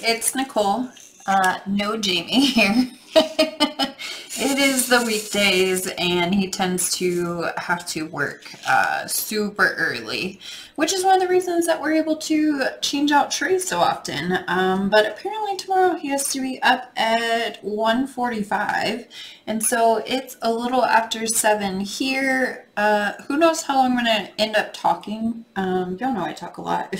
it's Nicole. No Jamie here. It is the weekdays and he tends to have to work super early, which is one of the reasons that we're able to change out trays so often. But apparently tomorrow he has to be up at 1:45, and so it's a little after 7 here. Who knows how long I'm going to end up talking. Y'all know I talk a lot.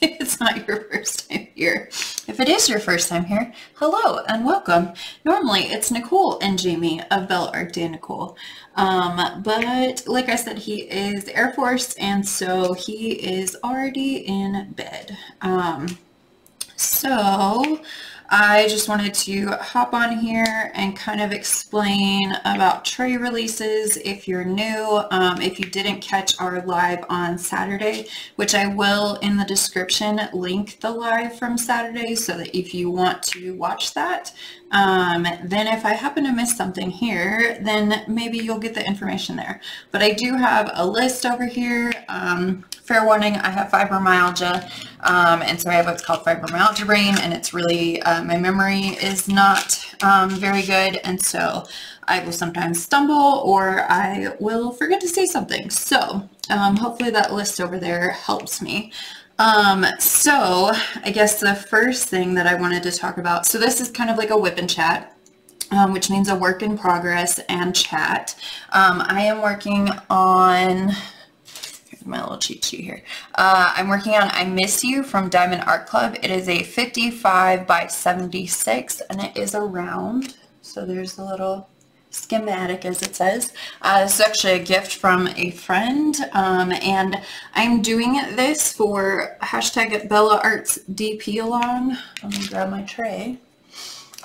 It's not your first time here. If it is your first time here, hello and welcome. Normally it's Nicole and Jamie of Bellaartdenicole. But like I said, he is Air Force, and so he is already in bed. So I just wanted to hop on here and kind of explain about tray releases if you're new. If you didn't catch our live on Saturday, which I will in the description link the live from Saturday so that if you want to watch that, then if I happen to miss something here, then maybe you'll get the information there. But I do have a list over here. Fair warning, I have fibromyalgia, and so I have what's called fibromyalgia brain, and it's really, my memory is not very good, and so I will sometimes stumble or I will forget to say something. So hopefully that list over there helps me. So I guess the first thing that I wanted to talk about, so this is kind of like a whip and chat, which means a work in progress and chat. I am working on my little cheat sheet here. I'm working on I Miss You from Diamondartclub. It is a 55 by 76 and it is a round. So there's a little schematic, as it says. This is actually a gift from a friend, and I'm doing this for hashtag Bellaartdp along. Let me grab my tray.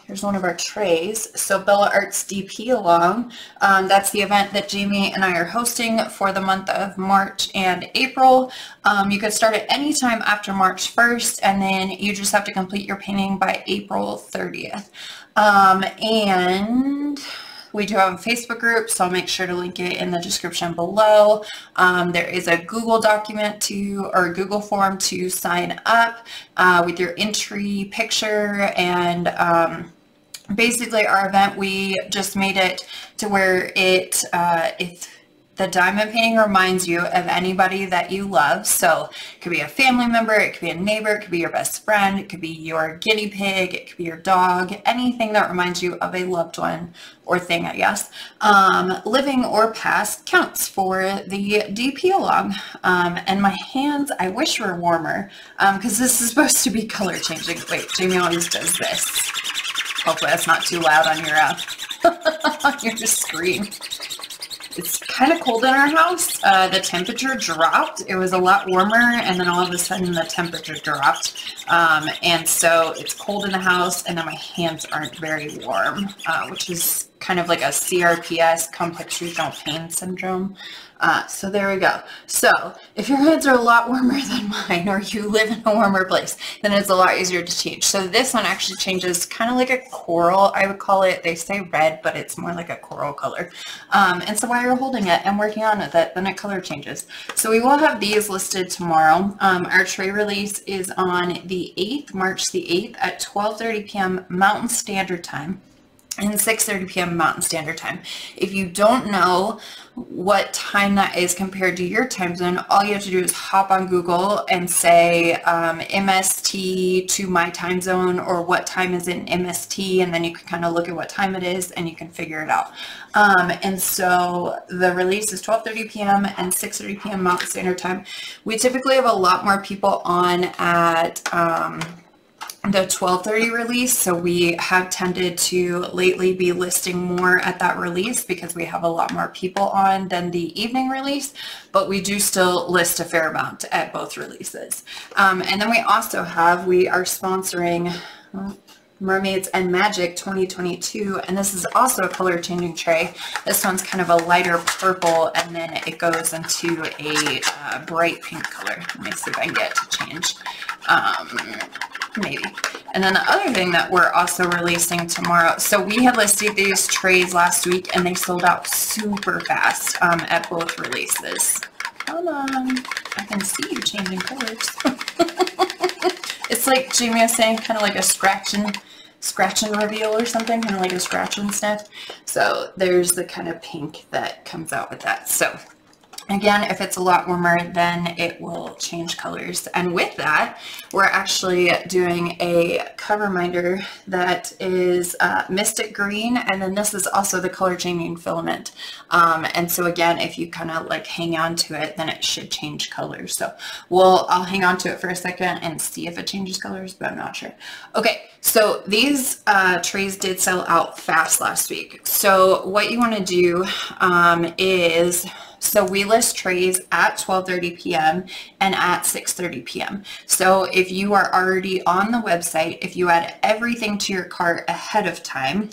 Here's one of our trays. So Bellaartdp along, that's the event that Jamie and I are hosting for the month of March and April. You could start at any time after March 1st, and then you just have to complete your painting by April 30th. And we do have a Facebook group, so I'll make sure to link it in the description below. There is a Google document or Google form to sign up with your entry picture, and basically our event, we just made it to where if the diamond painting reminds you of anybody that you love. So it could be a family member, it could be a neighbor, it could be your best friend, it could be your guinea pig, it could be your dog, anything that reminds you of a loved one or thing, I guess. Living or past counts for the DP along. And my hands, I wish were warmer, because this is supposed to be color changing. Wait, Jamie always does this. Hopefully that's not too loud on your on your screen. It's kind of cold in our house. The temperature dropped. It was a lot warmer, and then all of a sudden the temperature dropped. And so it's cold in the house, and then my hands aren't very warm, which is kind of like a CRPS, complex regional pain syndrome. So there we go. So if your hands are a lot warmer than mine, or you live in a warmer place, then it's a lot easier to change. So this one actually changes kind of like a coral, I would call it. They say red, but it's more like a coral color. And so while you're holding it and working on it, then it color changes. So we will have these listed tomorrow. Our tray release is on the 8th, March the 8th at 12:30 p.m. Mountain Standard Time and 6:30 p.m. Mountain Standard Time. If you don't know what time that is compared to your time zone, all you have to do is hop on Google and say MST to my time zone, or what time is in MST, and then you can kind of look at what time it is and you can figure it out. And so the release is 12:30 p.m. and 6:30 p.m. Mountain Standard Time. We typically have a lot more people on at the 12:30 release, so we have tended to lately be listing more at that release because we have a lot more people on than the evening release, but we do still list a fair amount at both releases. And then we also have, we are sponsoring Mermaids and Magic 2022, and this is also a color changing tray. This one's kind of a lighter purple, and then it goes into a bright pink color. Let me see if I can get it to change. Maybe. And then the other thing that we're also releasing tomorrow, so we had listed these trays last week and they sold out super fast at both releases. Come on, I can see you changing colors. It's like Jamie was saying, kind of like a scratch and reveal or something, kind of like a scratch and sniff. So there's the kind of pink that comes out with that. So again, if it's a lot warmer, then it will change colors. And with that, we're actually doing a cover minder that is Mystic Green, and then this is also the color changing filament. And so again, if you kind of like hang on to it, then it should change colors. So I'll hang on to it for a second and see if it changes colors, but I'm not sure. Okay, so these trays did sell out fast last week. So what you want to do is, so we list trays at 12:30 p.m. and at 6:30 p.m. So if you are already on the website, if you add everything to your cart ahead of time,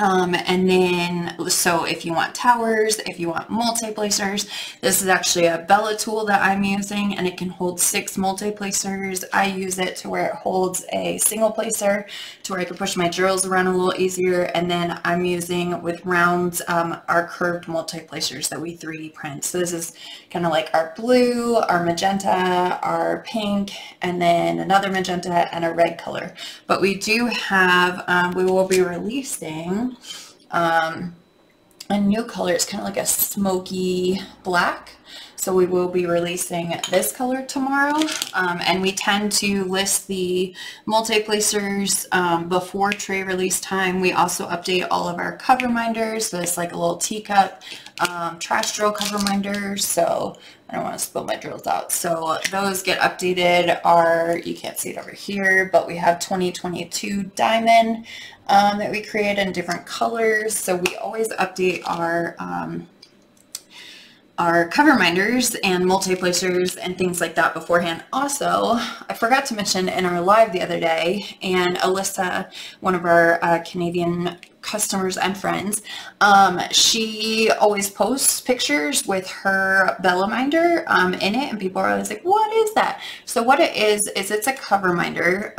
and then, so if you want towers, if you want multi-placers, this is actually a Bella tool that I'm using, and it can hold 6 multi-placers. I use it to where it holds a single placer to where I can push my drills around a little easier. And then I'm using with rounds, our curved multi-placers that we 3D print. So this is kind of like our blue, our magenta, our pink, and then another magenta and a red color. But we do have, we will be releasing a new color. It's kind of like a smoky black. So we will be releasing this color tomorrow, and we tend to list the multi-placers before tray release time. We also update all of our cover minders. So it's like a little teacup trash drill cover minder. So I don't want to spill my drills out. So those get updated. You can't see it over here, but we have 2022 diamond that we create in different colors. So we always update our cover minders and multi-placers and things like that beforehand. Also, I forgot to mention in our live the other day, and Alyssa, one of our Canadian customers and friends, she always posts pictures with her Bella minder in it, and people are always like, what is that? So what it is it's a cover minder.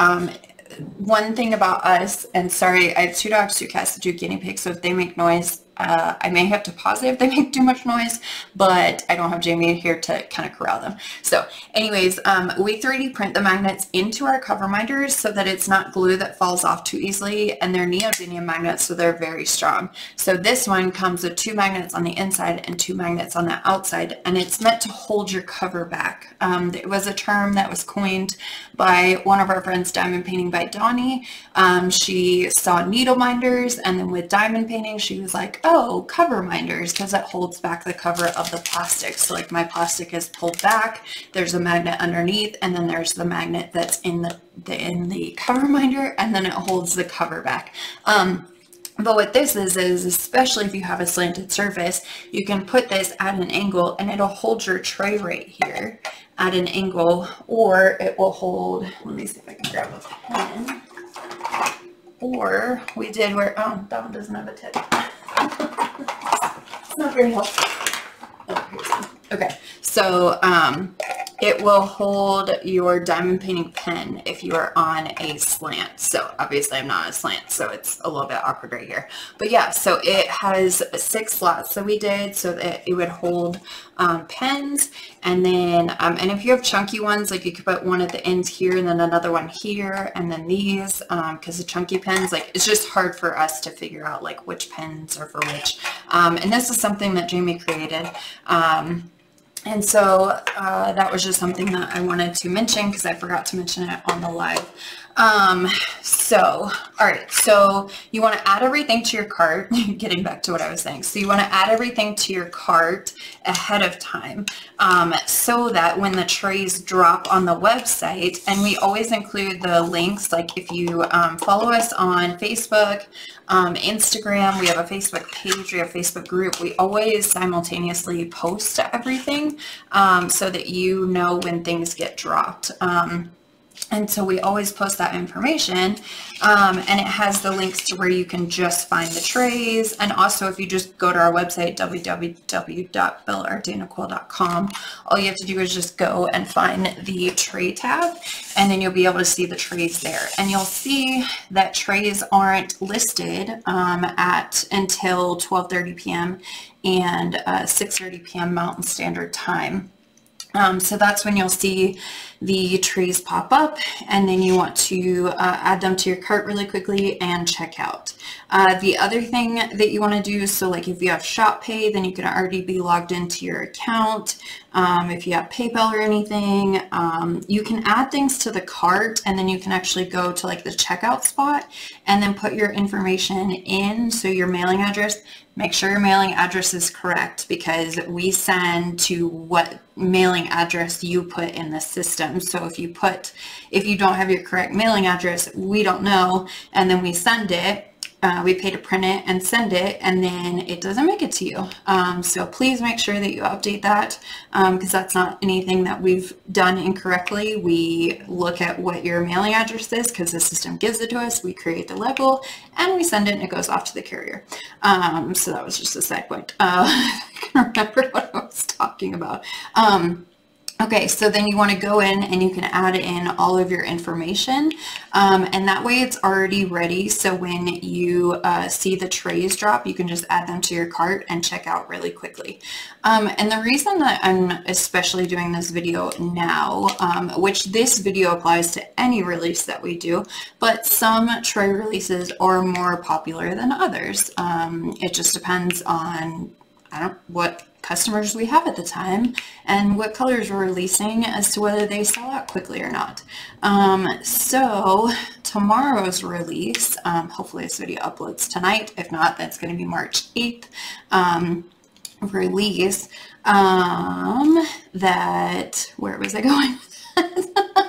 One thing about us, and sorry, I have 2 dogs, 2 cats, 2 guinea pigs, so if they make noise, I may have to pause it if they make too much noise, but I don't have Jamie here to kind of corral them. So anyways, we 3D print the magnets into our cover minders so that it's not glue that falls off too easily, and they're neodymium magnets, so they're very strong. So this one comes with 2 magnets on the inside and 2 magnets on the outside, and it's meant to hold your cover back. It was a term that was coined by one of our friends, Diamond Painting by Donnie. She saw needle minders, and then with diamond painting, she was like, oh, cover minders, because it holds back the cover of the plastic. So like my plastic is pulled back, there's a magnet underneath, and then there's the magnet that's in the cover minder, and then it holds the cover back. But what this is especially if you have a slanted surface, you can put this at an angle and it'll hold your tray right here at an angle, or it will hold, let me see if I can grab a pen. Or we did where, oh, that one doesn't have a tip. It's not very helpful. Oh, here's one. Okay, so it will hold your diamond painting pen if you are on a slant. So obviously I'm not on a slant, so it's a little bit awkward right here. But yeah, so it has 6 slots that we did so that it would hold pens. And then, and if you have chunky ones, like you could put one at the ends here and then another one here, and then these, because the chunky pens, like it's just hard for us to figure out like which pens are for which. And this is something that Jamie created. And so that was just something that I wanted to mention because I forgot to mention it on the live. So, all right, so you want to add everything to your cart, getting back to what I was saying. So you want to add everything to your cart ahead of time so that when the trays drop on the website, and we always include the links, like if you follow us on Facebook, Instagram, we have a Facebook page, we have a Facebook group, we always simultaneously post everything so that you know when things get dropped. And so we always post that information, and it has the links to where you can just find the trays. And also if you just go to our website, www.bellaartdenicole.com, all you have to do is just go and find the tray tab, and then you'll be able to see the trays there. And you'll see that trays aren't listed until 12:30 p.m. and 6:30 p.m. Mountain Standard Time. So that's when you'll see the trays pop up, and then you want to add them to your cart really quickly and check out. The other thing that you want to do, so like if you have Shop Pay, then you can already be logged into your account. If you have PayPal or anything, you can add things to the cart, and then you can actually go to like the checkout spot and then put your information in. So your mailing address, make sure your mailing address is correct, because we send to what mailing address you put in the system. So if you don't have your correct mailing address, we don't know, and then we send it. We pay to print it and send it, and then it doesn't make it to you. So please make sure that you update that, because that's not anything that we've done incorrectly. We look at what your mailing address is, because the system gives it to us. We create the label and we send it, and it goes off to the carrier. So that was just a side point. I can't remember what I was talking about. Okay, so then you want to go in and you can add in all of your information, and that way it's already ready. So when you see the trays drop, you can just add them to your cart and check out really quickly. And the reason that I'm especially doing this video now, which this video applies to any release that we do, but some tray releases are more popular than others. It just depends on what customers we have at the time and what colors we're releasing as to whether they sell out quickly or not. So tomorrow's release, hopefully this video uploads tonight. If not, that's going to be March 8th release. Where was I going with that?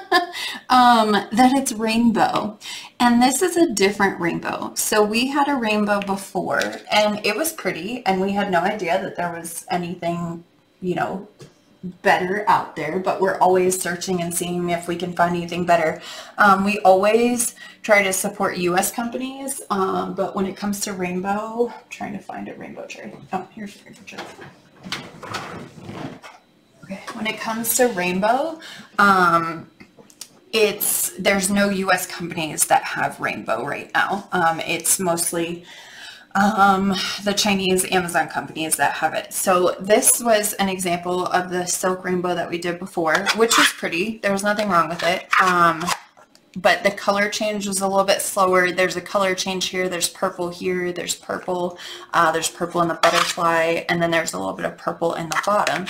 That it's rainbow, and this is a different rainbow. So we had a rainbow before, and it was pretty, and we had no idea that there was anything, better out there, but we're always searching and seeing if we can find anything better. We always try to support US companies, but when it comes to rainbow, I'm trying to find a rainbow tray. Oh, here's a rainbow tray. Okay, when it comes to rainbow, there's no US companies that have rainbow right now. It's mostly the Chinese Amazon companies that have it. So this was an example of the silk rainbow that we did before, which was pretty. There was nothing wrong with it. But the color change was a little bit slower. There's a color change here. There's purple here. There's purple in the butterfly, and then there's a little bit of purple in the bottom.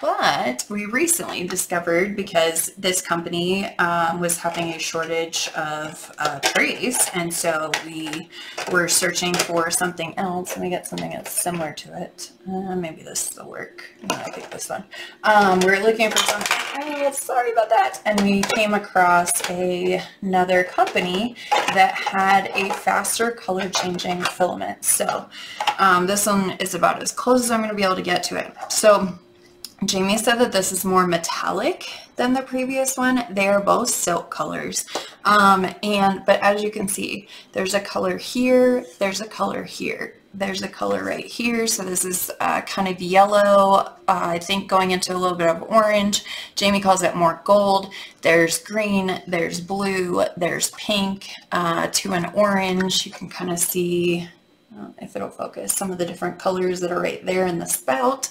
But we recently discovered, because this company was having a shortage of trays, and so we were searching for something else, and we got something that's similar to it. Maybe this will work. No, I think this one. We're looking for something else. Sorry about that. And we came across another company that had a faster color changing filament. So this one is about as close as I'm going to be able to get to it. So Jamie said that this is more metallic than the previous one. They are both silk colors. But as you can see, there's a color here, there's a color here, there's a color right here. So this is kind of yellow, I think going into a little bit of orange. Jamie calls it more gold. There's green, there's blue, there's pink, to an orange. You can kind of see, if it'll focus, some of the different colors that are right there in the spout.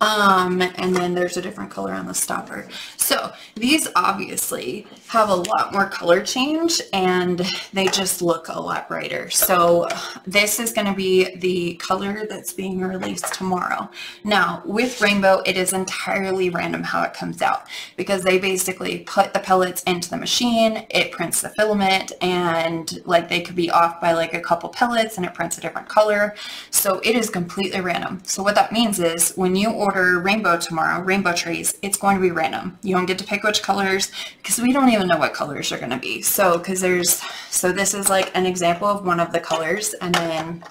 And then there's a different color on the stopper. So these obviously have a lot more color change, and they just look a lot brighter. So this is going to be the color that's being released tomorrow. Now with rainbow, it is entirely random how it comes out, because they basically put the pellets into the machine, it prints the filament, and like they could be off by like a couple pellets and it prints a different color. So it is completely random. So what that means is when you order rainbow tomorrow, rainbow trays, it's going to be random. You don't get to pick which colors, because we don't even know what colors are going to be. So this is like an example of one of the colors, and then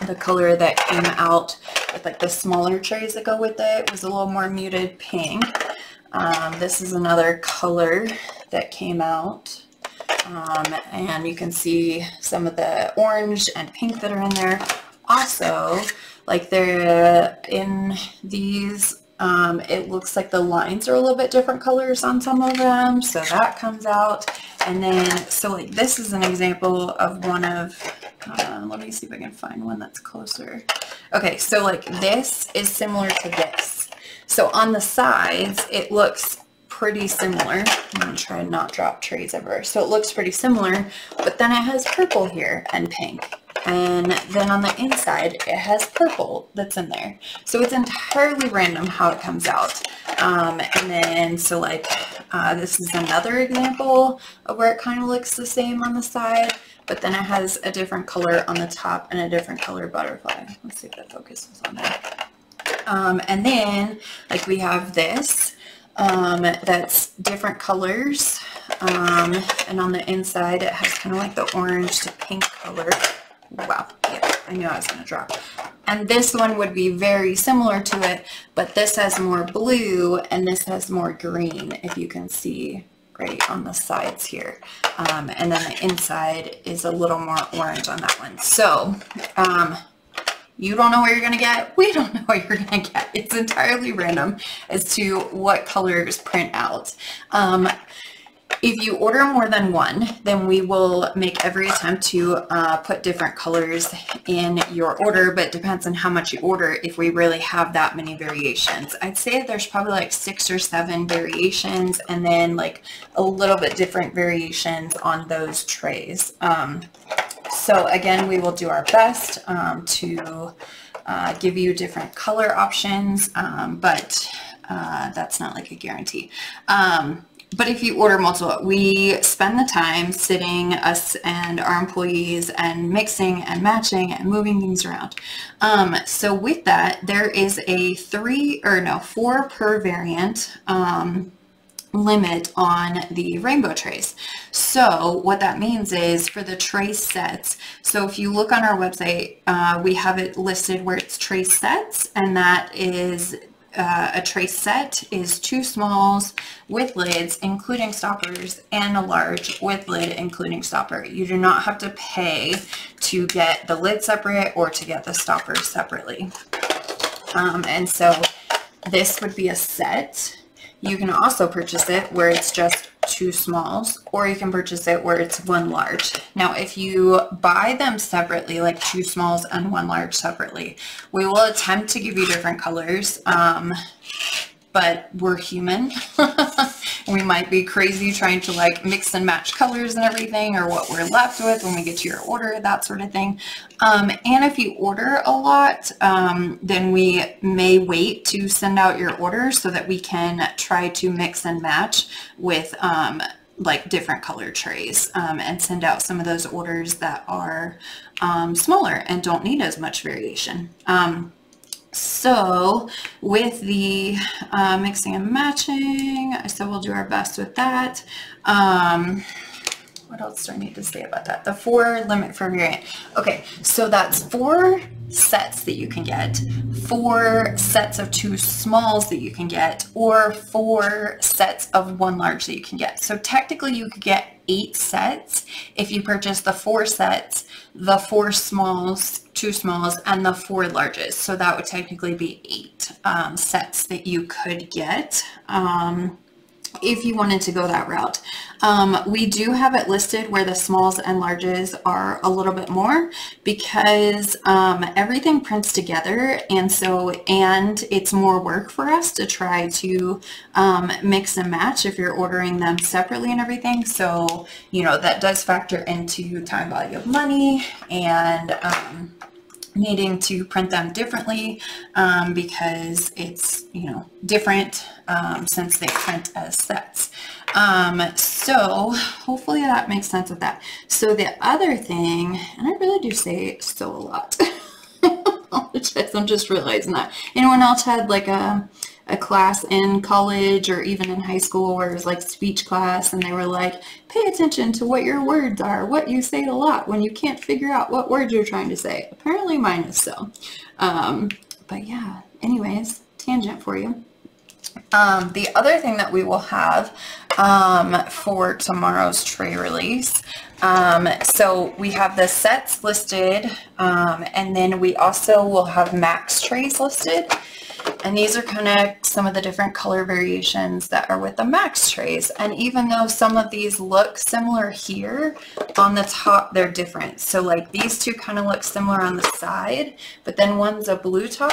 the color that came out with like the smaller trays that go with it was a little more muted pink. This is another color that came out, and you can see some of the orange and pink that are in there. Also, like they're in these, it looks like the lines are a little bit different colors on some of them, so that comes out. And then, so like this is an example of one of, let me see if I can find one that's closer. Okay, so like this is similar to this. So on the sides, it looks pretty similar. I'm going to try and not drop trays everywhere. So it looks pretty similar, but then it has purple here and pink. And then on the inside, it has purple that's in there. So it's entirely random how it comes out. And then, so like, this is another example of where it kind of looks the same on the side, but then it has a different color on the top and a different color butterfly. Let's see if that focuses on that. And then, like, we have this, that's different colors. And on the inside, it has kind of like the orange to pink color. Wow, yeah, I knew I was going to drop. And this one would be very similar to it, but this has more blue and this has more green, if you can see right on the sides here. And then the inside is a little more orange on that one. So, you don't know what you're going to get. We don't know what you're going to get. It's entirely random as to what colors print out. If you order more than one, then we will make every attempt to put different colors in your order, but it depends on how much you order if we really have that many variations. I'd say there's probably like 6 or 7 variations and then like a little bit different variations on those trays. So again, we will do our best to give you different color options, but that's not like a guarantee. But if you order multiple, we spend the time sitting, us and our employees, and mixing and matching and moving things around. So with that, there is a 4 per variant limit on the rainbow trays. So what that means is for the tray sets, so if you look on our website, we have it listed where it's tray sets, and that is a tray set is 2 smalls with lids, including stoppers, and a large with lid, including stopper. You do not have to pay to get the lid separate or to get the stopper separately. And so this would be a set. You can also purchase it where it's just 2 smalls, or you can purchase it where it's 1 large. Now, if you buy them separately, like 2 smalls and 1 large separately, we will attempt to give you different colors, but we're human. We might be crazy trying to like mix and match colors and everything, or what we're left with when we get to your order, that sort of thing. And if you order a lot, then we may wait to send out your order so that we can try to mix and match with like different color trays, and send out some of those orders that are smaller and don't need as much variation. So with the mixing and matching, so we'll do our best with that. What else do I need to say about that? The 4 limit for variant. Okay, so that's 4 sets that you can get, 4 sets of 2 smalls that you can get, or 4 sets of 1 large that you can get. So technically you could get 8 sets if you purchase the 4 sets, the 4 smalls, 2 smalls, and the 4 larges. So that would technically be 8 sets that you could get if you wanted to go that route. We do have it listed where the smalls and larges are a little bit more, because everything prints together, and it's more work for us to try to mix and match if you're ordering them separately and everything. So, you know, that does factor into time, value of money, and needing to print them differently, because it's, you know, different since they print as sets. So hopefully that makes sense with that. So the other thing, and I really do say so a lot, I'm just realizing that. Anyone else had like a class in college or even in high school where it was like speech class, and they were like, pay attention to what your words are, what you say a lot when you can't figure out what words you're trying to say? Apparently mine is so. But yeah, anyways, tangent for you. The other thing that we will have for tomorrow's tray release, so we have the sets listed, and then we also will have max trays listed. And these are kind of some of the different color variations that are with the max trays. And even though some of these look similar here, on the top they're different. So like these two kind of look similar on the side, but then one's a blue top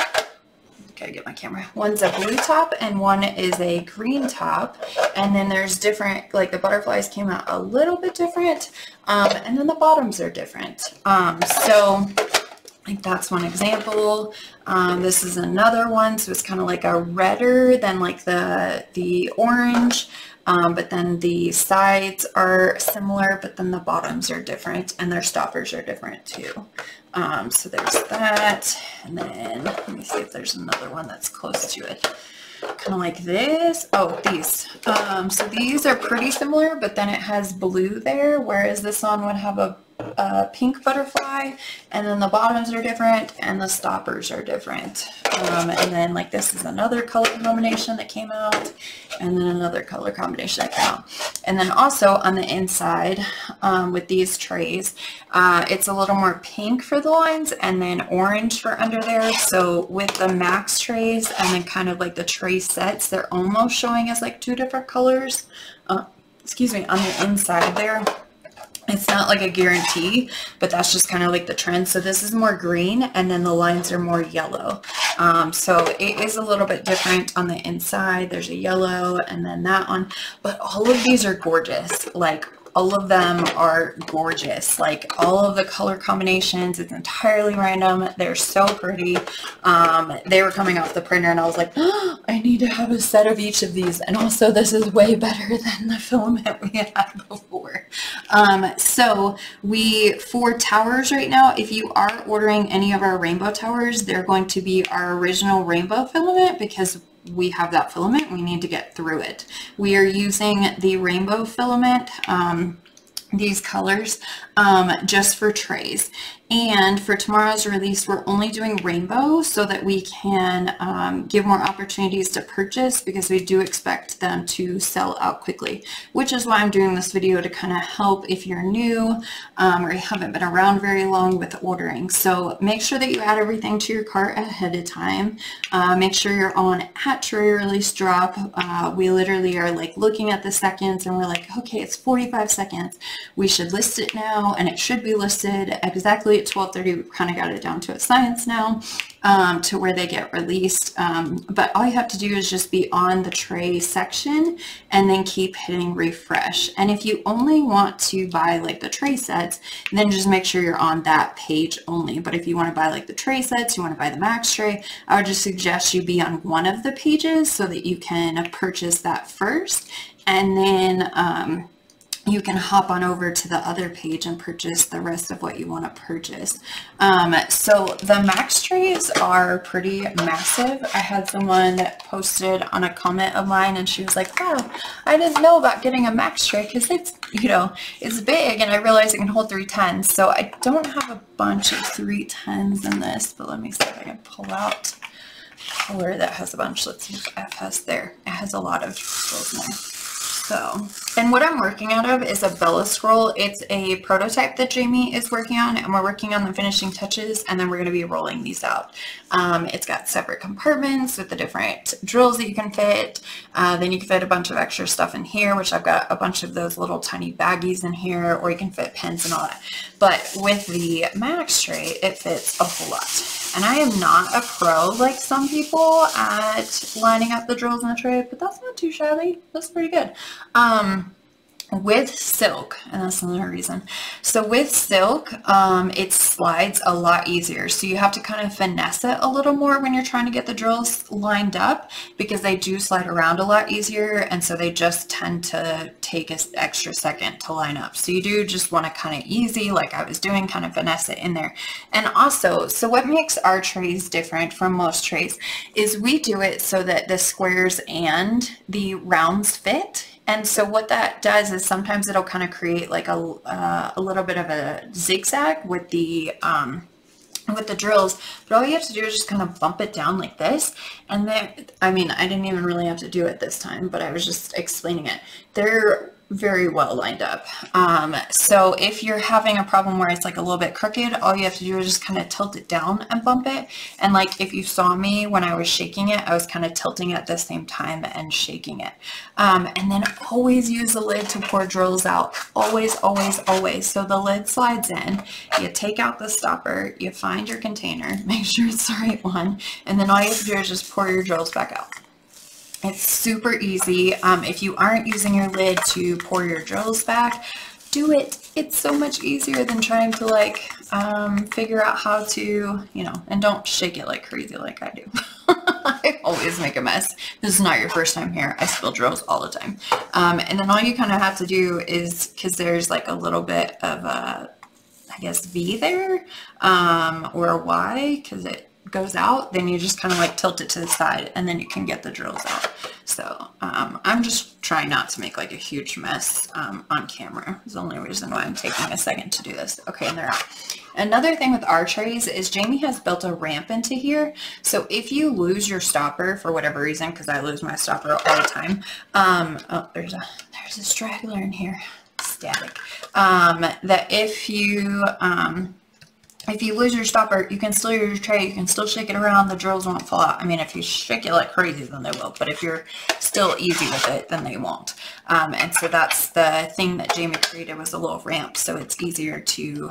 gotta get my camera. One's a blue top and one is a green top. And then there's different, like the butterflies came out a little bit different. And then the bottoms are different. So like that's one example. This is another one. So it's kind of like a redder than like the orange. But then the sides are similar, but then the bottoms are different and their stoppers are different too. So there's that. And then let me see if there's another one that's close to it. Kind of like this. Oh, these. So these are pretty similar, but then it has blue there, whereas this one would have a pink butterfly, and then the bottoms are different and the stoppers are different. And then like this is another color combination that came out, and then another color combination that came out. And then also on the inside with these trays, it's a little more pink for the lines and then orange for under there. So with the max trays and then kind of like the tray sets, they're almost showing as like two different colors. Excuse me, on the inside there. It's not like a guarantee, but that's just kind of like the trend. So this is more green and then the lines are more yellow. So it is a little bit different on the inside. There's a yellow and then that one, but all of these are gorgeous. Like all of them are gorgeous. Like all of the color combinations, it's entirely random. They're so pretty. They were coming off the printer and I was like, oh, I need to have a set of each of these. And also this is way better than the filament we had before. So for towers right now, if you are ordering any of our rainbow towers, they're going to be our original rainbow filament because we have that filament. We need to get through it. We are using the rainbow filament, these colors, just for trays. And for tomorrow's release, we're only doing rainbow so that we can give more opportunities to purchase, because we do expect them to sell out quickly, which is why I'm doing this video, to kind of help if you're new or you haven't been around very long with ordering. So make sure that you add everything to your cart ahead of time. Make sure you're on at tray release drop. We literally are like looking at the seconds and we're like, okay, it's 45 seconds. We should list it now, and it should be listed exactly at 12:30. We've kind of got it down to a science now, to where they get released. But all you have to do is just be on the tray section and then keep hitting refresh. And if you only want to buy like the tray sets, then just make sure you're on that page only. But if you want to buy like the tray sets, you want to buy the max tray, I would just suggest you be on one of the pages so that you can purchase that first, and then you can hop on over to the other page and purchase the rest of what you want to purchase. So the max trays are pretty massive. I had someone posted on a comment of mine and she was like, wow, I didn't know about getting a max tray because it's, you know, it's big, and I realized it can hold 3 10s. So I don't have a bunch of 3 10s in this, but let me see if I can pull out color that has a bunch. Let's see if F has there. It has a lot of those in there. So, and what I'm working out of is a Bella scroll. It's a prototype that Jamie is working on, and we're working on the finishing touches, and then we're going to be rolling these out. It's got separate compartments with the different drills that you can fit. Then you can fit a bunch of extra stuff in here, which I've got a bunch of those little tiny baggies in here, or you can fit pens and all that. But with the max tray, it fits a whole lot. And I am not a pro like some people at lining up the drills in the tray, but that's not too shabby. That's pretty good. With silk, and that's another reason. So with silk, it slides a lot easier. So you have to kind of finesse it a little more when you're trying to get the drills lined up, because they do slide around a lot easier. And so they just tend to take an extra second to line up. So you do just want to kind of easy, like I was doing, kind of finesse it in there. And also, so what makes our trays different from most trays is we do it so that the squares and the rounds fit. And so what that does is sometimes it'll kind of create like a little bit of a zigzag with the drills, but all you have to do is just kind of bump it down like this. And then, I mean, I didn't even really have to do it this time, but I was just explaining it. very well lined up. So if you're having a problem where it's like a little bit crooked, all you have to do is just kind of tilt it down and bump it. And like if you saw me when I was shaking it, I was kind of tilting it at the same time and shaking it. And then always use the lid to pour drills out. Always, always, always. So the lid slides in, you take out the stopper, you find your container, make sure it's the right one, and then all you have to do is just pour your drills back out. It's super easy. If you aren't using your lid to pour your drills back, do it. It's so much easier than trying to like figure out how to, you know, and don't shake it like crazy like I do. I always make a mess. This is not your first time here. I spill drills all the time. And then all you kind of have to do is, because there's like a little bit of a, I guess, V there, or a Y, because it goes out, then you just kind of like tilt it to the side and then you can get the drills out. So I'm just trying not to make like a huge mess on camera. It's the only reason why I'm taking a second to do this. Okay, and they're out. Another thing with our trays is Jamie has built a ramp into here. So if you lose your stopper for whatever reason, because I lose my stopper all the time, oh, there's a straggler in here, static, that if you lose your stopper, you can still use your tray, you can still shake it around, the drills won't fall out. I mean, if you shake it like crazy, then they will, but if you're still easy with it, then they won't. And so that's the thing that Jamie created, was a little ramp, so it's easier to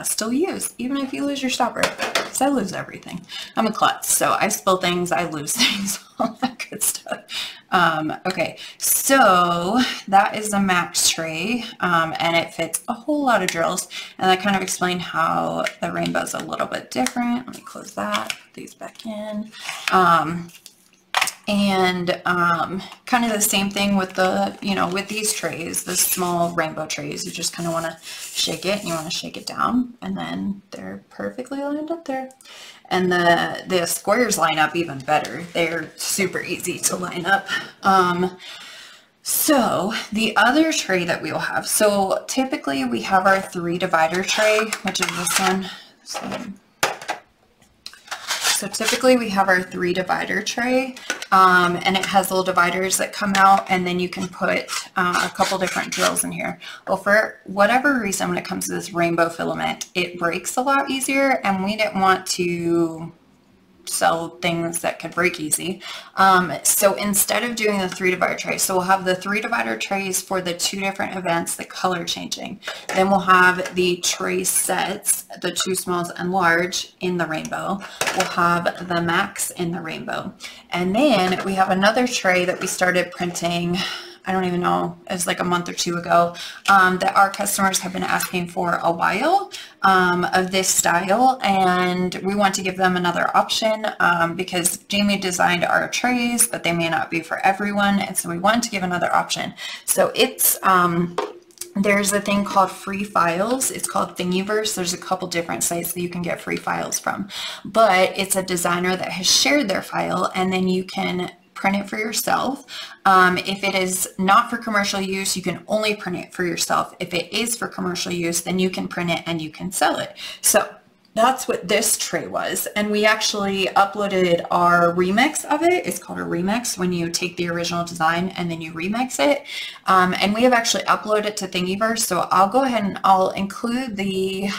still use, even if you lose your stopper, because I lose everything. I'm a klutz, so I spill things, I lose things, all that good stuff. Okay, so that is the max tray, and it fits a whole lot of drills, and I kind of explained how the rainbow's a little bit different. Let me close that, put these back in, and kind of the same thing with the, you know, with these trays, the small rainbow trays, you just kind of want to shake it and you want to shake it down, and then they're perfectly lined up there. And the squares line up even better. They're super easy to line up. So the other tray that we will have, so typically we have our 3 divider tray, which is this one. So typically we have our 3 divider tray, and it has little dividers that come out, and then you can put a couple different drills in here. Well, for whatever reason, when it comes to this rainbow filament, it breaks a lot easier, and we didn't want to sell things that could break easy. So instead of doing the 3 divider trays, so we'll have the 3 divider trays for the 2 different events, the color changing. Then we'll have the tray sets, the 2 smalls and large in the rainbow. We'll have the max in the rainbow. And then we have another tray that we started printing, I don't even know, it was like a month or 2 ago, that our customers have been asking for a while, of this style, and we want to give them another option, because Jamie designed our trays, but they may not be for everyone, and so we wanted to give another option. So it's, there's a thing called free files. It's called Thingiverse. There's a couple different sites that you can get free files from, but it's a designer that has shared their file, and then you can print it for yourself. If it is not for commercial use, you can only print it for yourself. If it is for commercial use, then you can print it and you can sell it. So that's what this tray was, and we actually uploaded our remix of it. It's called a remix, when you take the original design and then you remix it, and we have actually uploaded it to Thingiverse. So I'll go ahead and I'll include the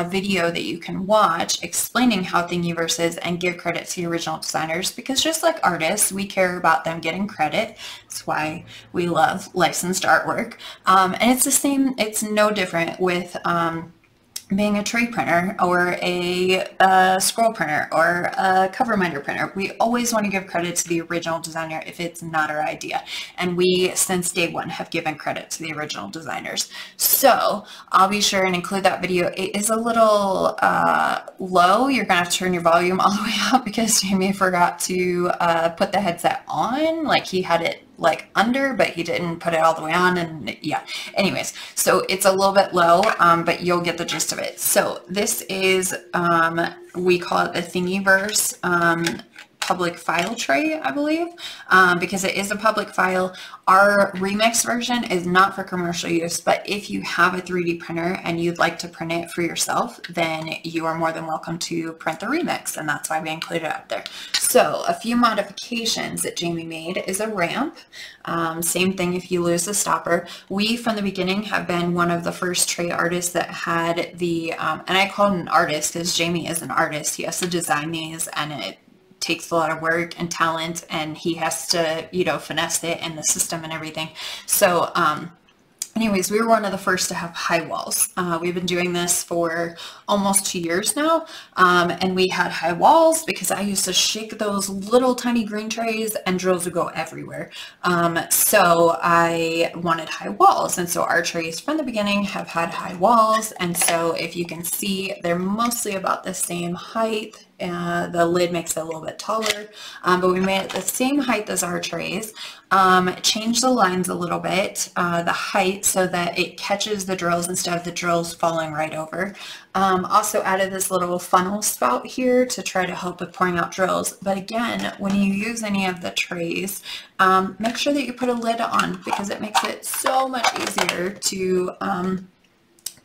video that you can watch explaining how Thingiverse is, and give credit to the original designers, because just like artists, we care about them getting credit. That's why we love licensed artwork, and it's the same, it's no different with being a tray printer or a scroll printer or a cover minder printer. We always want to give credit to the original designer if it's not our idea. And we, since day one, have given credit to the original designers. So I'll be sure and include that video. It is a little low. You're going to have to turn your volume all the way up, because Jamie forgot to put the headset on. Like, he had it like under, but he didn't put it all the way on, and yeah, anyways, so it's a little bit low, but you'll get the gist of it. So this is, we call it the Thingiverse public file tray, I believe, because it is a public file. Our remix version is not for commercial use, but if you have a 3D printer and you'd like to print it for yourself, then you are more than welcome to print the remix, and that's why we included it up there. So a few modifications that Jamie made is a ramp. Same thing if you lose the stopper. We, from the beginning, have been one of the first tray artists that had the, and I call him an artist because Jamie is an artist. He has to design these, and it takes a lot of work and talent, and he has to, you know, finesse it and the system and everything. So, anyways, we were one of the first to have high walls. We've been doing this for almost 2 years now, and we had high walls because I used to shake those little tiny green trays and drills would go everywhere. So I wanted high walls, and so our trays from the beginning have had high walls, and so if you can see, they're mostly about the same height. The lid makes it a little bit taller, but we made it the same height as our trays. Changed the lines a little bit, the height, so that it catches the drills instead of the drills falling right over. Also added this little funnel spout here to try to help with pouring out drills. But again, when you use any of the trays, make sure that you put a lid on, because it makes it so much easier to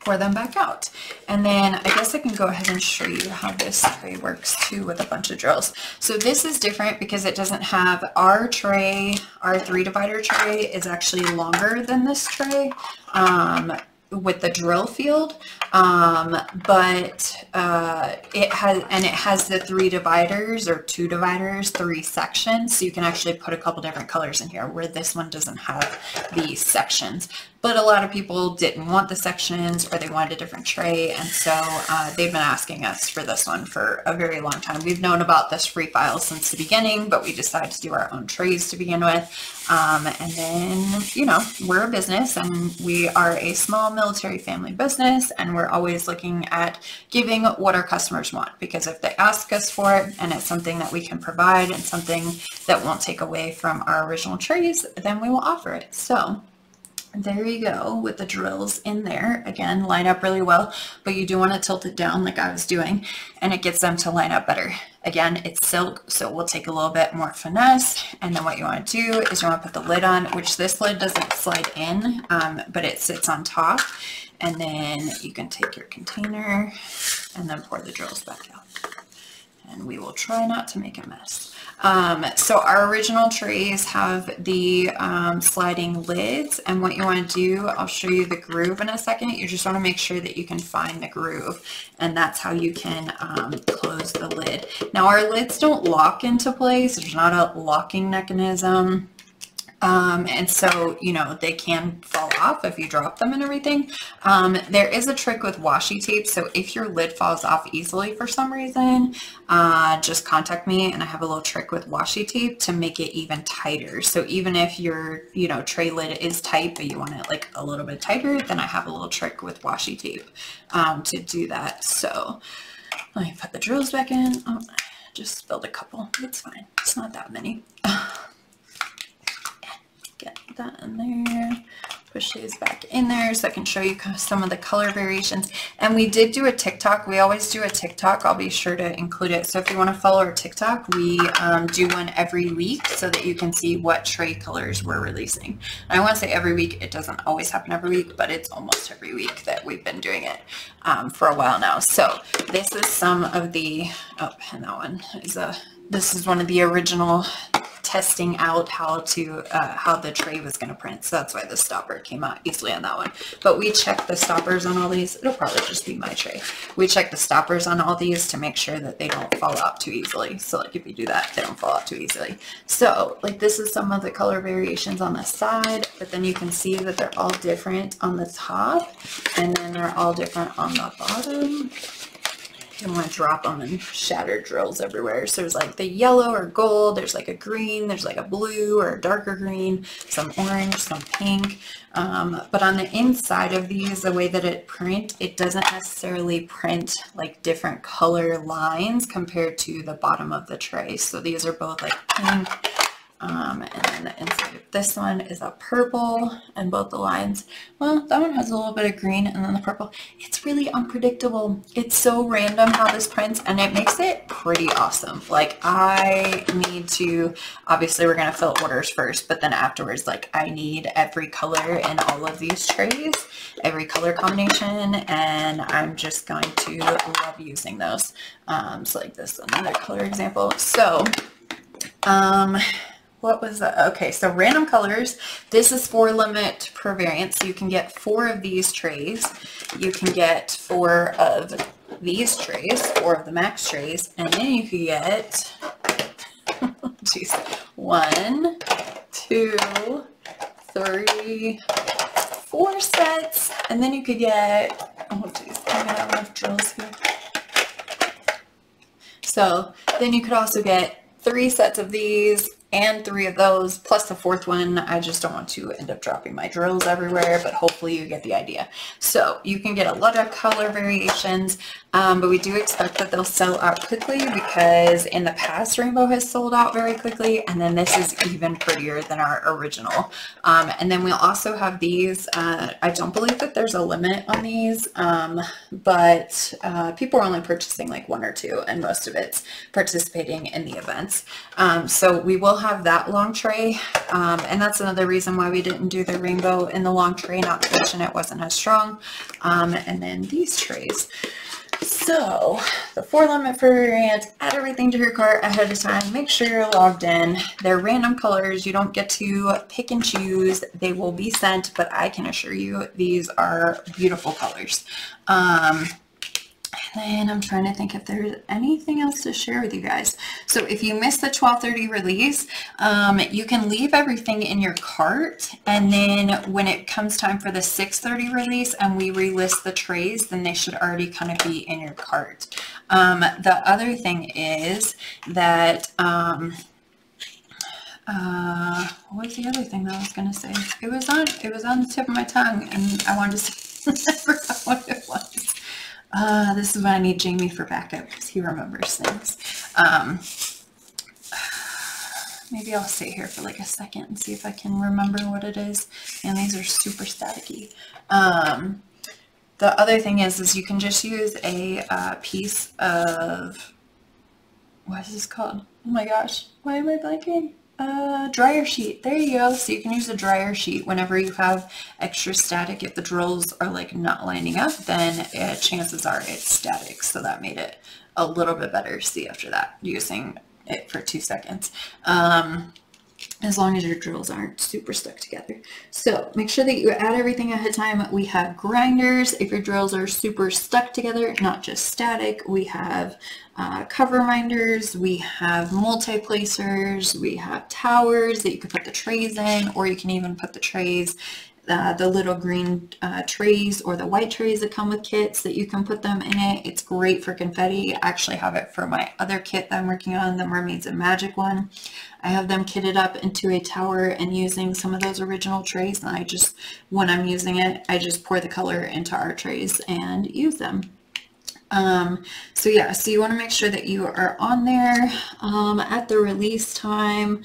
pour them back out. And then I guess I can go ahead and show you how this tray works too with a bunch of drills. So this is different because it doesn't have our tray. Our 3 divider tray is actually longer than this tray with the drill field, but it has the 3 dividers or 2 dividers, 3 sections, so you can actually put a couple different colors in here, where this one doesn't have these sections. But a lot of people didn't want the sections, or they wanted a different tray, and so they've been asking us for this one for a very long time. We've known about this free file since the beginning, but we decided to do our own trays to begin with. And then, you know, we're a business, and we are a small military family business, and we're always looking at giving what our customers want, because if they ask us for it and it's something that we can provide and something that won't take away from our original trays, then we will offer it. So there you go with the drills in there. Again, line up really well, but you do want to tilt it down like I was doing, and it gets them to line up better. Again, it's silk, so it will take a little bit more finesse. And then what you want to do is you want to put the lid on, which this lid doesn't slide in, but it sits on top. And then you can take your container and then pour the drills back out. And we will try not to make a mess. So our original trays have the sliding lids, and what you want to do, I'll show you the groove in a second. You just want to make sure that you can find the groove, and that's how you can close the lid. Now our lids don't lock into place. There's not a locking mechanism. And so, you know, they can fall off if you drop them and everything. There is a trick with washi tape. So if your lid falls off easily for some reason, just contact me, and I have a little trick with washi tape to make it even tighter. So even if your, you know, tray lid is tight, but you want it like a little bit tighter, then I have a little trick with washi tape, to do that. So let me put the drills back in. Oh, just spilled a couple. It's fine. It's not that many. Get that in there, push these back in there so I can show you some of the color variations. And we did do a TikTok. We always do a TikTok. I'll be sure to include it. So if you want to follow our TikTok, we do one every week so that you can see what tray colors we're releasing. And I want to say every week. It doesn't always happen every week, but it's almost every week that we've been doing it for a while now. So this is some of the, oh, and that one is this is one of the original testing out how the tray was going to print. So that's why the stopper came out easily on that one. But we checked the stoppers on all these. It'll probably just be my tray. We checked the stoppers on all these to make sure that they don't fall out too easily. So like if you do that, they don't fall out too easily. So like this is some of the color variations on the side, but then you can see that they're all different on the top, and then they're all different on the bottom. You don't want to drop them and shatter drills everywhere. So there's like the yellow or gold, there's like a green, there's like a blue or a darker green, some orange, some pink. But on the inside of these, the way that it doesn't necessarily print like different color lines compared to the bottom of the tray. So these are both like pink And then the inside of this one is a purple, and both the lines, well, that one has a little bit of green, and then the purple. It's really unpredictable. It's so random how this prints, and it makes it pretty awesome. Like, I need to, obviously we're going to fill orders first, but then afterwards, like, I need every color in all of these trays, every color combination, and I'm just going to love using those. So like this, another color example. So, what was that? Okay, so random colors. This is 4 limit per variant, so you can get 4 of these trays. You can get 4 of these trays, 4 of the max trays, and then you could get, geez, 1, 2, 3, 4 sets, and then you could get, oh geez, I'm gonna have enough drills here. So then you could also get 3 sets of these and 3 of those, plus the 4th one. I just don't want to end up dropping my drills everywhere, but hopefully you get the idea. So you can get a lot of color variations, but we do expect that they'll sell out quickly, because in the past rainbow has sold out very quickly, and then this is even prettier than our original. And then we'll also have these. I don't believe that there's a limit on these, but people are only purchasing like 1 or 2, and most of it's participating in the events. So we will have that long tray, and that's another reason why we didn't do the rainbow in the long tray, not to mention it wasn't as strong. And then these trays. So the 4 limit for variants, add everything to your cart ahead of time. Make sure you're logged in. They're random colors. You don't get to pick and choose. They will be sent, but I can assure you these are beautiful colors. And then I'm trying to think if there's anything else to share with you guys. So if you missed the 12:30 release, you can leave everything in your cart, and then when it comes time for the 6:30 release and we relist the trays, then they should already kind of be in your cart. The other thing is that, what was the other thing that I was going to say? It was on the tip of my tongue, and I wanted to say, I forgot what it was. This is when I need Jamie for backup, because he remembers things. Maybe I'll stay here for like a second and see if I can remember what it is. And these are super staticky. The other thing is you can just use a piece of, what is this called? Oh my gosh, why am I blanking? Dryer sheet. There you go. So you can use a dryer sheet whenever you have extra static. If the drills are like not lining up, then chances are it's static. So that made it a little bit better. See, after that, using it for 2 seconds. As long as your drills aren't super stuck together. So make sure that you add everything ahead of time. We have grinders if your drills are super stuck together, not just static. We have cover minders, we have multi-placers, we have towers that you can put the trays in, or you can even put the trays, the little green trays or the white trays that come with kits, that you can put them in it. It's great for confetti. I actually have it for my other kit that I'm working on, the Mermaids and Magic one. I have them kitted up into a tower and using some of those original trays, and I just, when I'm using it, I just pour the color into our trays and use them. So yeah, so you want to make sure that you are on there at the release time.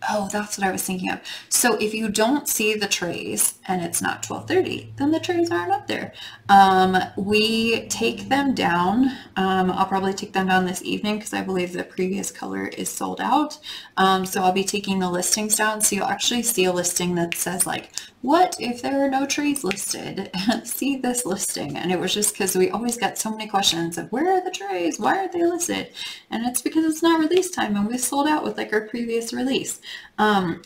Oh, that's what I was thinking of. So if you don't see the trays and it's not 12:30, then the trays aren't up there. We take them down. I'll probably take them down this evening because I believe the previous color is sold out. So I'll be taking the listings down. So you'll actually see a listing that says like, what if there are no trays listed? See this listing. And it was just because we always got so many questions of where are the trays? Why aren't they listed? And it's because it's not release time and we sold out with like our previous release.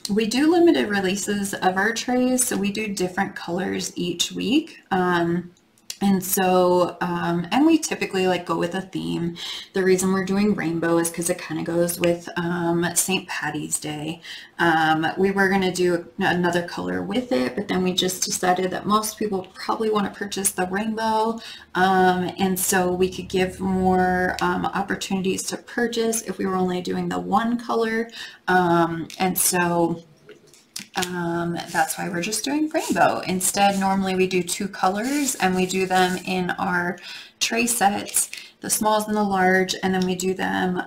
We do limited releases of our trays, so we do different colors each week. And so, and we typically like go with a theme. The reason we're doing rainbow is because it kind of goes with St. Patty's Day. We were going to do another color with it, but then we just decided that most people probably want to purchase the rainbow. And so we could give more opportunities to purchase if we were only doing the one color. And so That's why we're just doing rainbow. Instead, normally we do 2 colors and we do them in our tray sets, the smalls and the large, and then we do them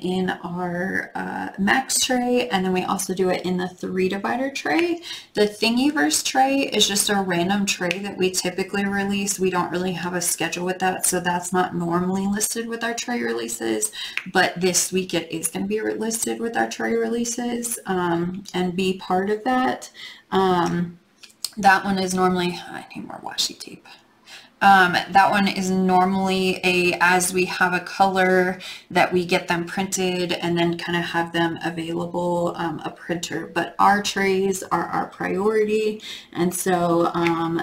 in our max tray, and then we also do it in the 3 divider tray. The Thingiverse tray is just a random tray that we typically release. We don't really have a schedule with that, so that's not normally listed with our tray releases, but this week it is going to be listed with our tray releases and be part of that. That one is normally, I need more washi tape. That one is normally as we have a color that we get them printed and then kind of have them available, a printer, but our trays are our priority. And so,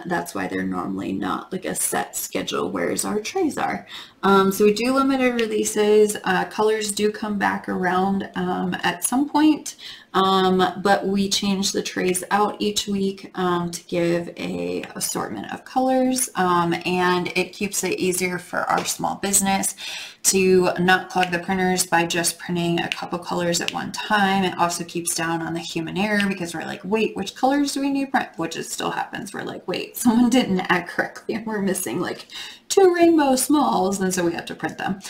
that's why they're normally not like a set schedule, whereas our trays are. So we do limited releases. Colors do come back around, at some point. But we change the trays out each week to give a assortment of colors, and it keeps it easier for our small business to not clog the printers by just printing a couple colors at one time. It also keeps down on the human error because we're like, wait, which colors do we need to print? Which it still happens. We're like, wait, someone didn't add correctly and we're missing like 2 rainbow smalls, and so we have to print them.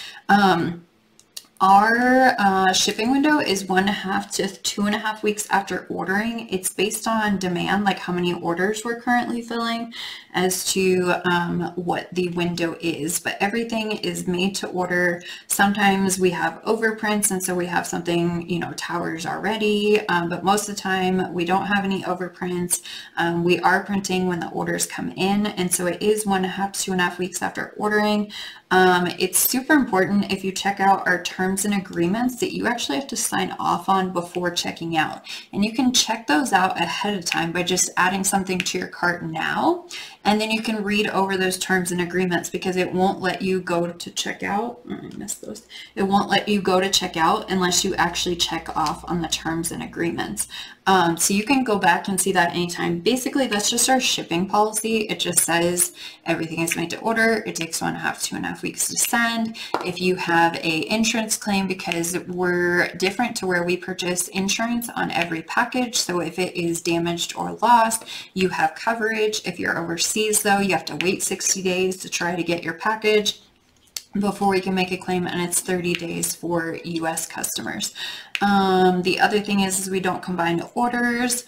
Our shipping window is 1.5 to 2.5 weeks after ordering. It's based on demand, like how many orders we're currently filling, as to what the window is. But everything is made to order. Sometimes we have overprints, and so we have something, you know, towers already. But most of the time we don't have any overprints. We are printing when the orders come in, and so it is 1.5 to 2.5 weeks after ordering. It's super important, if you check out our terms and agreements, that you actually have to sign off on before checking out. And you can check those out ahead of time by just adding something to your cart now. And then you can read over those terms and agreements, because it won't let you go to checkout. I missed those. It won't let you go to checkout unless you actually check off on the terms and agreements. So you can go back and see that anytime. Basically, that's just our shipping policy. It just says everything is made to order. It takes 1.5 to 2.5 weeks to send. If you have a insurance claim, because we're different to where we purchase insurance on every package. So if it is damaged or lost, you have coverage. If you're overseas though, you have to wait 60 days to try to get your package before we can make a claim, and it's 30 days for US customers. The other thing is we don't combine orders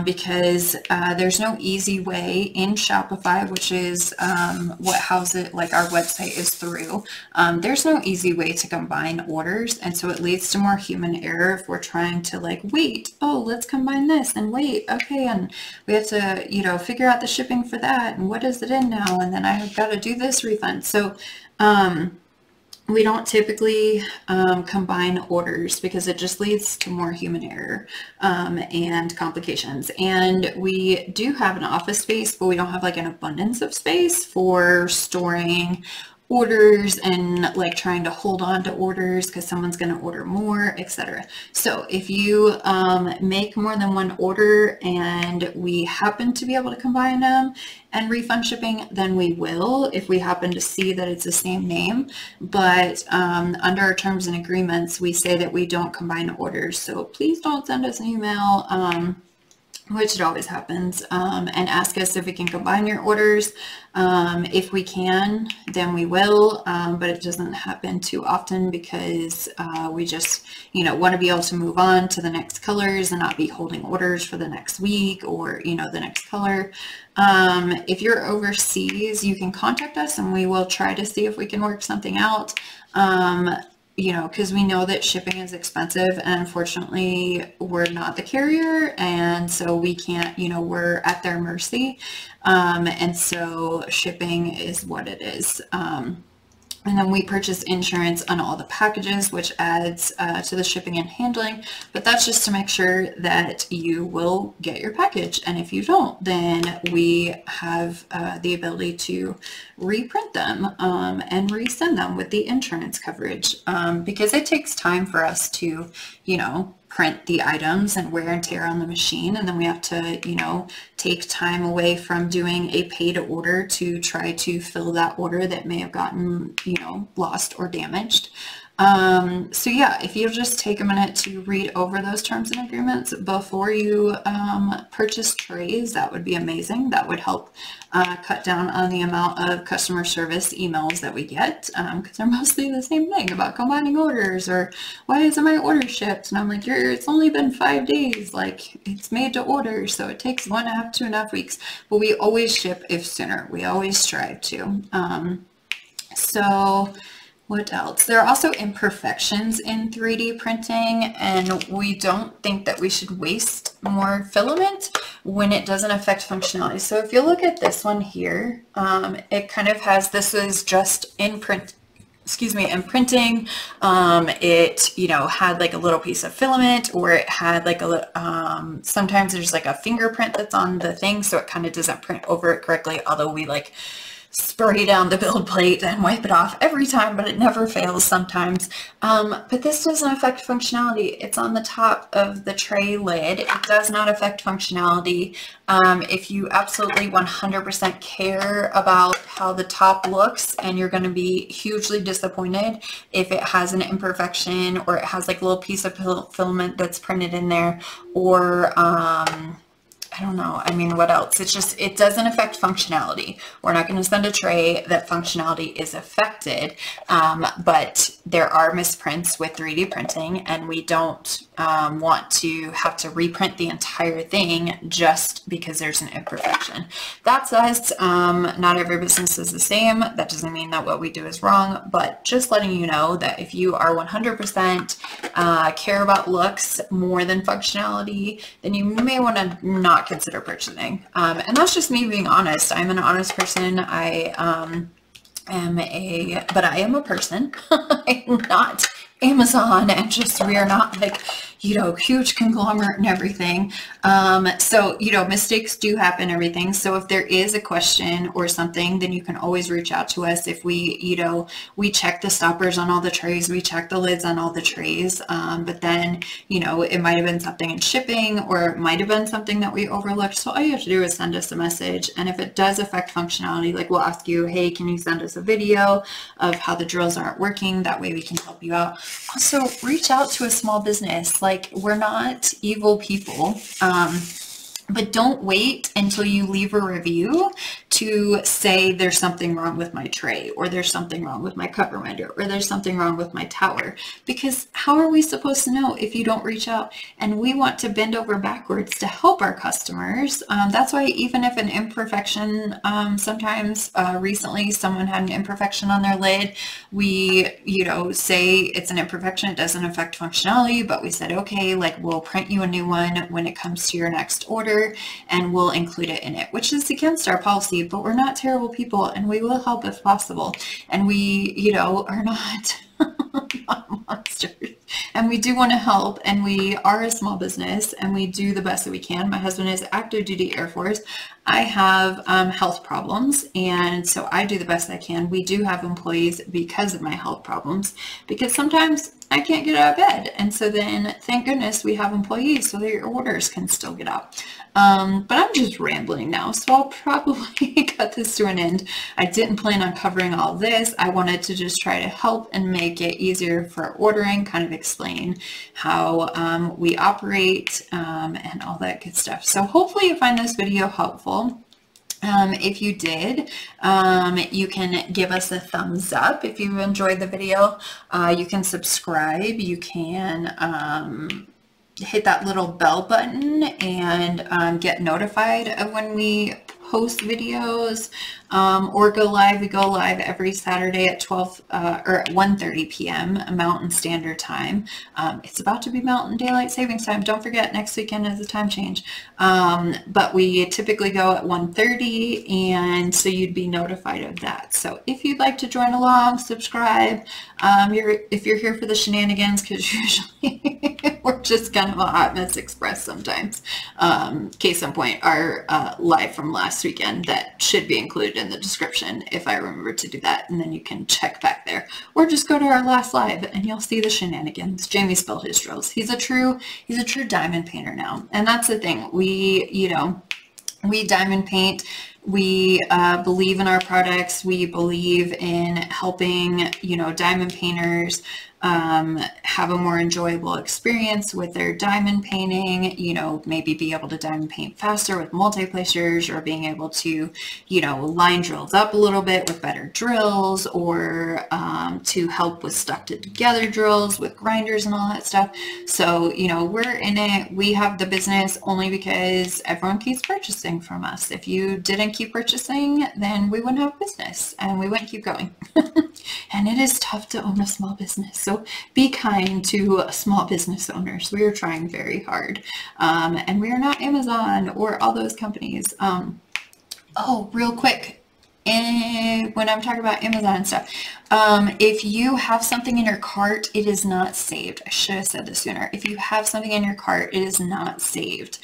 because there's no easy way in Shopify, which is what houses like our website is through. There's no easy way to combine orders, and so it leads to more human error if we're trying to like, wait, oh, let's combine this, and wait, okay, and we have to, you know, figure out the shipping for that, and what is it in now, and then I've got to do this refund. So we don't typically combine orders because it just leads to more human error and complications. And we do have an office space, but we don't have like an abundance of space for storing orders and like trying to hold on to orders because someone's going to order more, etc. So if you make more than one order and we happen to be able to combine them and refund shipping, then we will, if we happen to see that it's the same name. But under our terms and agreements, we say that we don't combine orders. So please don't send us an email, which it always happens, and ask us if we can combine your orders. If we can, then we will, but it doesn't happen too often because we just, you know, want to be able to move on to the next colors and not be holding orders for the next week or, you know, the next color. If you're overseas, you can contact us and we will try to see if we can work something out. You know, because we know that shipping is expensive, and unfortunately we're not the carrier, and so we can't, you know, we're at their mercy, and so shipping is what it is. And then we purchase insurance on all the packages, which adds to the shipping and handling, but that's just to make sure that you will get your package. And if you don't, then we have the ability to reprint them and resend them with the insurance coverage, because it takes time for us to, you know, print the items and wear and tear on the machine, and then we have to, you know, take time away from doing a pay to order to try to fill that order that may have gotten, you know, lost or damaged. So yeah, if you'll just take a minute to read over those terms and agreements before you purchase trays, that would be amazing. That would help cut down on the amount of customer service emails that we get, because they're mostly the same thing about combining orders or why isn't my order shipped? And I'm like, it's only been 5 days, like it's made to order, so it takes 1.5 to 2.5 weeks. But we always ship if sooner. We always strive to. So what else? There are also imperfections in 3D printing, and we don't think that we should waste more filament when it doesn't affect functionality. So if you look at this one here, it kind of has, this is just in print, in printing. It, you know, had like a little piece of filament, or it had like a, sometimes there's like a fingerprint that's on the thing, so it kind of doesn't print over it correctly, although we like spray down the build plate and wipe it off every time, but it never fails sometimes. But this doesn't affect functionality. It's on the top of the tray lid. It does not affect functionality. If you absolutely 100% care about how the top looks, and you're going to be hugely disappointed if it has an imperfection, or it has like a little piece of filament that's printed in there, or I don't know. I mean, what else? It's just, it doesn't affect functionality. We're not going to send a tray that functionality is affected, but there are misprints with 3D printing, and we don't want to have to reprint the entire thing just because there's an imperfection. That's us. Not every business is the same. That doesn't mean that what we do is wrong, but just letting you know that if you are 100% care about looks more than functionality, then you may want to not consider purchasing. And that's just me being honest. I'm an honest person. I am a person. I'm not Amazon, and just, we are not like, you know, huge conglomerate and everything. So, you know, mistakes do happen, everything. So if there is a question or something, then you can always reach out to us. If we, you know, we check the stoppers on all the trays, we check the lids on all the trays. But then, you know, it might have been something in shipping, or it might have been something that we overlooked. So all you have to do is send us a message. And if it does affect functionality, like we'll ask you, hey, can you send us a video of how the drills aren't working? That way we can help you out. Also, reach out to a small business. Like, we're not evil people, but don't wait until you leave a review to say there's something wrong with my tray, or there's something wrong with my cover mender, or there's something wrong with my tower. Because how are we supposed to know if you don't reach out? And we want to bend over backwards to help our customers. That's why even if an imperfection, sometimes recently someone had an imperfection on their lid, we, you know, say it's an imperfection, it doesn't affect functionality, but we said, okay, like we'll print you a new one when it comes to your next order, and we'll include it in it, which is against our policy, but we're not terrible people, and we will help if possible. And we, you know, are not monsters, and we do want to help, and we are a small business, and we do the best that we can. My husband is active duty Air Force. I have health problems, and so I do the best I can. We do have employees because of my health problems, because sometimes I can't get out of bed, and so then thank goodness we have employees so that your orders can still get out. But I'm just rambling now, so I'll probably cut this to an end. I didn't plan on covering all this. I wanted to just try to help and make it easier for ordering, kind of explain how we operate, and all that good stuff. So hopefully you find this video helpful. If you did, you can give us a thumbs up if you enjoyed the video. You can subscribe. You can hit that little bell button and get notified of when we post videos, or go live. We go live every Saturday at 1:30 p.m. Mountain Standard Time. It's about to be Mountain Daylight Savings Time. Don't forget, next weekend is a time change. But we typically go at 1:30, and so you'd be notified of that. So if you'd like to join along, subscribe. If you're here for the shenanigans, because usually we're just kind of a hot mess express sometimes. Case in point, our live from last weekend that should be included in the description if I remember to do that, and then you can check back there, or just go to our last live and you'll see the shenanigans. Jamie spilled his drills. He's a true diamond painter now, and that's the thing. We diamond paint. We believe in our products. We believe in helping, diamond painters have a more enjoyable experience with their diamond painting, you know, maybe be able to diamond paint faster with multi-placers, or being able to, you know, line drills up a little bit with better drills, or to help with stuck together drills with grinders and all that stuff. So, you know, we're in it. We have the business only because everyone keeps purchasing from us. If you didn't keep purchasing, then we wouldn't have business and we wouldn't keep going. And it is tough to own a small business. So be kind to small business owners. We are trying very hard. And we are not Amazon or all those companies. Oh, real quick. When I'm talking about Amazon and stuff, if you have something in your cart, it is not saved. I should have said this sooner. If you have something in your cart, it is not saved,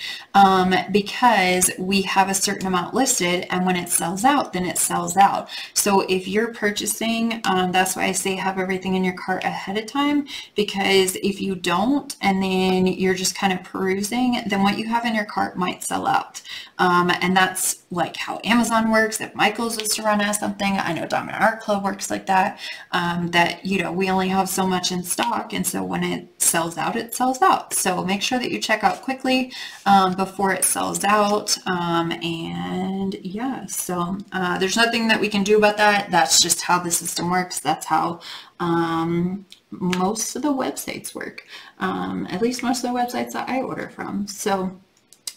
because we have a certain amount listed, and when it sells out, then it sells out. So if you're purchasing, that's why I say have everything in your cart ahead of time, because if you don't, and then you're just kind of perusing, then what you have in your cart might sell out. And that's like how Amazon works. If Michael's is to run as something, I know Diamondartclub works like that, that, you know, we only have so much in stock. And so when it sells out, it sells out. So make sure that you check out quickly, before it sells out. And yeah, so, there's nothing that we can do about that. That's just how the system works. That's how, most of the websites work. At least most of the websites that I order from. So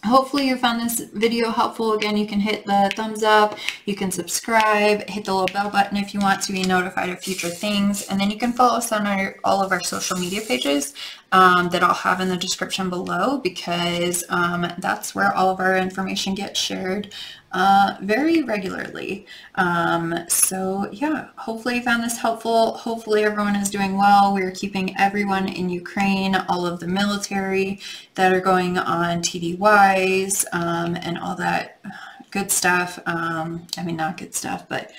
hopefully you found this video helpful. Again, you can hit the thumbs up, you can subscribe, hit the little bell button if you want to be notified of future things, and then you can follow us on all of our social media pages that I'll have in the description below, because that's where all of our information gets shared very regularly. So yeah, hopefully you found this helpful. Hopefully everyone is doing well. We're keeping everyone in Ukraine, all of the military that are going on TDYs, and all that good stuff. I mean, not good stuff, but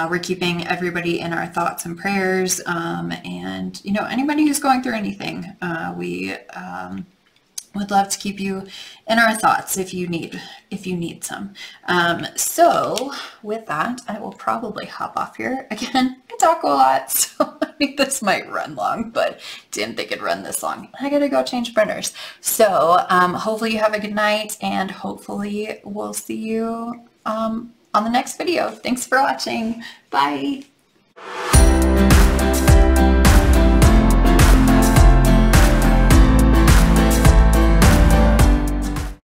we're keeping everybody in our thoughts and prayers. And, you know, anybody who's going through anything, we would love to keep you in our thoughts if you need some. So with that, I will probably hop off here. Again, I talk a lot, so I think this might run long, but didn't think it'd run this long. I gotta go change printers. So hopefully you have a good night, and hopefully we'll see you on the next video. Thanks for watching. Bye.